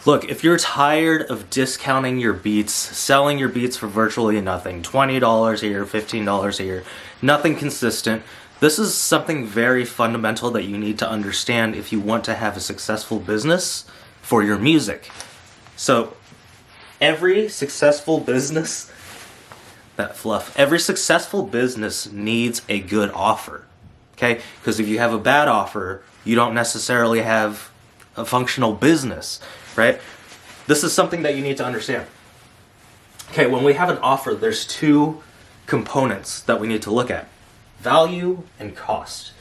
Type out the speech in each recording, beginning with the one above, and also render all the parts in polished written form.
Look, if you're tired of discounting your beats, selling your beats for virtually nothing, $20 a year, $15 a year, nothing consistent, this is something very fundamental that you need to understand if you want to have a successful business for your music. So, every successful business, every successful business needs a good offer, okay? Because if you have a bad offer, you don't necessarily have a functional business, right? This is something that you need to understand. Okay, when we have an offer, there's two components that we need to look at: value and cost.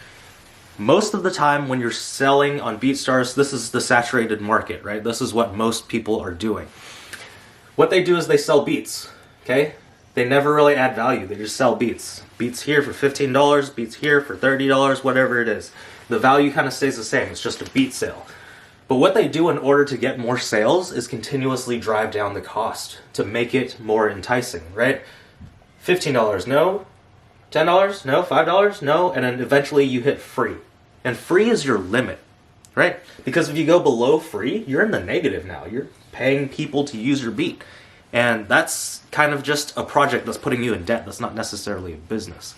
Most of the time when you're selling on BeatStars, this is the saturated market, right? This is what most people are doing. What they do is they sell beats, okay? They never really add value, they just sell beats. Beats here for $15, beats here for $30, whatever it is. The value kind of stays the same, it's just a beat sale. But what they do in order to get more sales is continuously drive down the cost to make it more enticing, right? $15, no. $10, no. $5, no. And then eventually you hit free. And free is your limit, right? Because if you go below free, you're in the negative now. You're paying people to use your beat. And that's kind of just a project that's putting you in debt. That's not necessarily a business.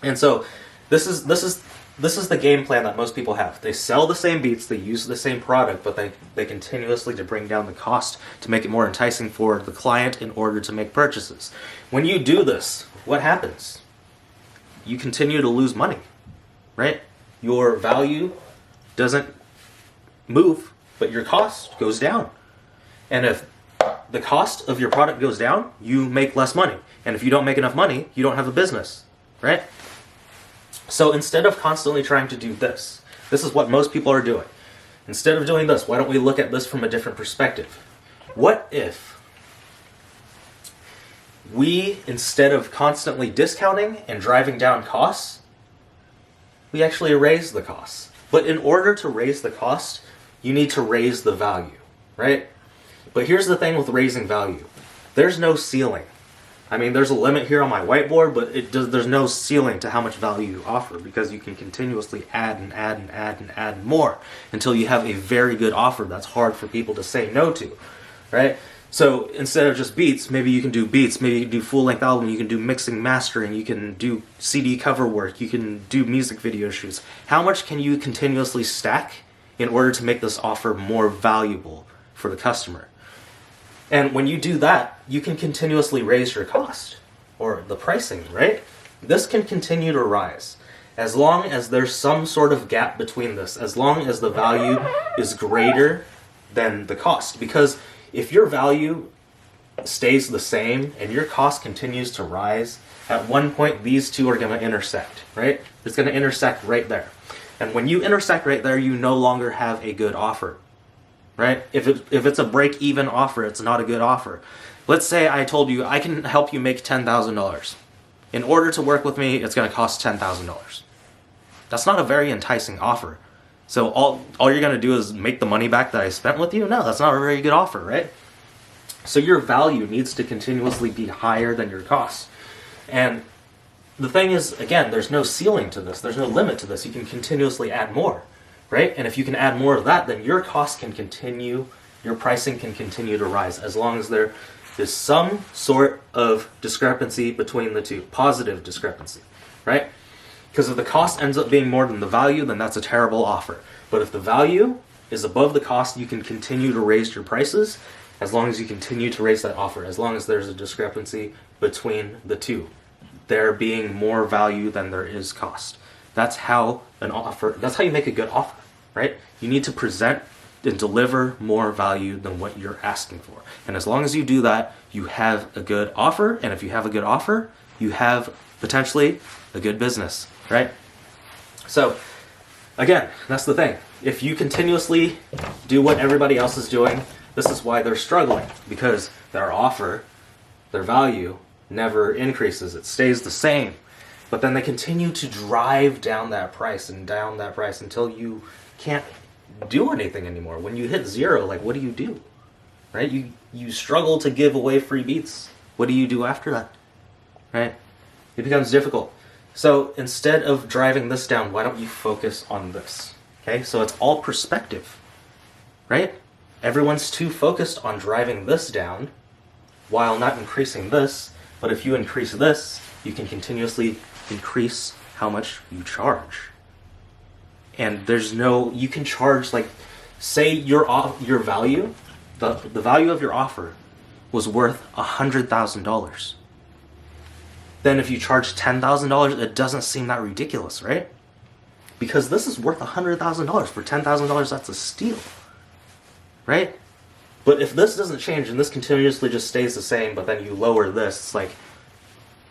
And so this is the game plan that most people have. They sell the same beats, they use the same product, but they continuously to bring down the cost to make it more enticing for the client in order to make purchases. When you do this, what happens? You continue to lose money, right? Your value doesn't move, but your cost goes down. And if the cost of your product goes down, you make less money. And if you don't make enough money, you don't have a business, right? So instead of constantly trying to do this is what most people are doing. Instead of doing this, why don't we look at this from a different perspective? What if we, instead of constantly discounting and driving down costs, we actually raise the costs? But in order to raise the cost, you need to raise the value, right? But here's the thing with raising value. There's no ceiling. I mean, there's a limit here on my whiteboard, but there's no ceiling to how much value you offer, because you can continuously add and add and add and add more until you have a very good offer that's hard for people to say no to, right? So instead of just beats, maybe you can do beats, maybe you can do full-length album, you can do mixing, mastering, you can do CD cover work, you can do music video shoots. How much can you continuously stack in order to make this offer more valuable for the customer? And when you do that, you can continuously raise your cost, or the pricing, right? This can continue to rise. As long as there's some sort of gap between this, as long as the value is greater than the cost. Because if your value stays the same and your cost continues to rise, at one point these two are going to intersect, right? It's going to intersect right there. And when you intersect right there, you no longer have a good offer. Right? If it's a break-even offer, it's not a good offer. Let's say I told you I can help you make $10,000. In order to work with me, it's going to cost $10,000. That's not a very enticing offer. So all you're going to do is make the money back that I spent with you? No, that's not a very good offer, right? So your value needs to continuously be higher than your cost. And the thing is, again, there's no ceiling to this. There's no limit to this. You can continuously add more. Right? And if you can add more of that, then your cost can continue, your pricing can continue to rise, as long as there is some sort of discrepancy between the two, positive discrepancy, right? Because if the cost ends up being more than the value, then that's a terrible offer. But if the value is above the cost, you can continue to raise your prices, as long as you continue to raise that offer, as long as there's a discrepancy between the two, there being more value than there is cost. That's how you make a good offer, right? You need to present and deliver more value than what you're asking for. And as long as you do that, you have a good offer. And if you have a good offer, you have potentially a good business, right? So again, that's the thing. If you continuously do what everybody else is doing, this is why they're struggling, because their offer, their value never increases. It stays the same. But then they continue to drive down that price until you can't do anything anymore. When you hit zero, like, what do? Right? You struggle to give away free beats. What do you do after that? Right? It becomes difficult. So instead of driving this down, why don't you focus on this? Okay? So it's all perspective. Right? Everyone's too focused on driving this down while not increasing this, but if you increase this, you can continuously increase how much you charge. And you can charge, like, say your value, the value of your offer was worth $100,000. Then if you charge $10,000, it doesn't seem that ridiculous, right? Because this is worth $100,000. For $10,000, that's a steal, right? But if this doesn't change and this continuously just stays the same, but then you lower this, it's like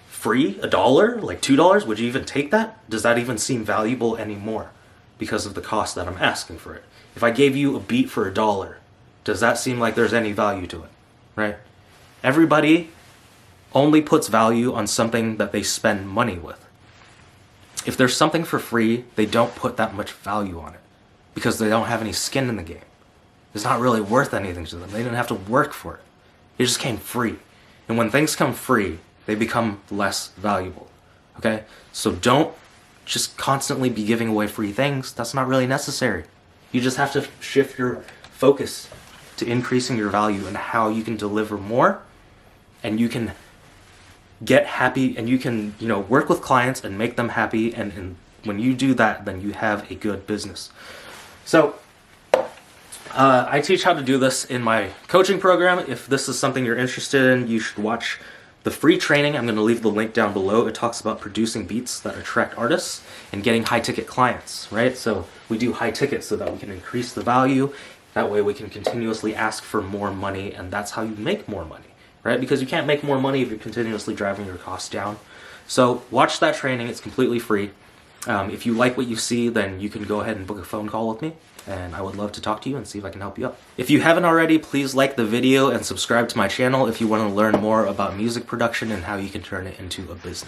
free, $1, like $2, would you even take that? Does that even seem valuable anymore because of the cost that I'm asking for it? If I gave you a beat for $1, does that seem like there's any value to it, right? Everybody only puts value on something that they spend money with. If there's something for free, they don't put that much value on it because they don't have any skin in the game. It's not really worth anything to them. They didn't have to work for it. It just came free. And when things come free, they become less valuable. Okay? So don't just constantly be giving away free things. That's not really necessary. You just have to shift your focus to increasing your value and how you can deliver more, and you can get happy, and you can, work with clients and make them happy, and when you do that, then you have a good business. So I teach how to do this in my coaching program. If this is something you're interested in, you should watch the free training. I'm going to leave the link down below. It talks about producing beats that attract artists and getting high-ticket clients, right? So we do high tickets so that we can increase the value. That way we can continuously ask for more money, and that's how you make more money, right? Because you can't make more money if you're continuously driving your costs down. So watch that training. It's completely free. If you like what you see, then you can go ahead and book a phone call with me, and I would love to talk to you and see if I can help you out. If you haven't already, please like the video and subscribe to my channel if you want to learn more about music production and how you can turn it into a business.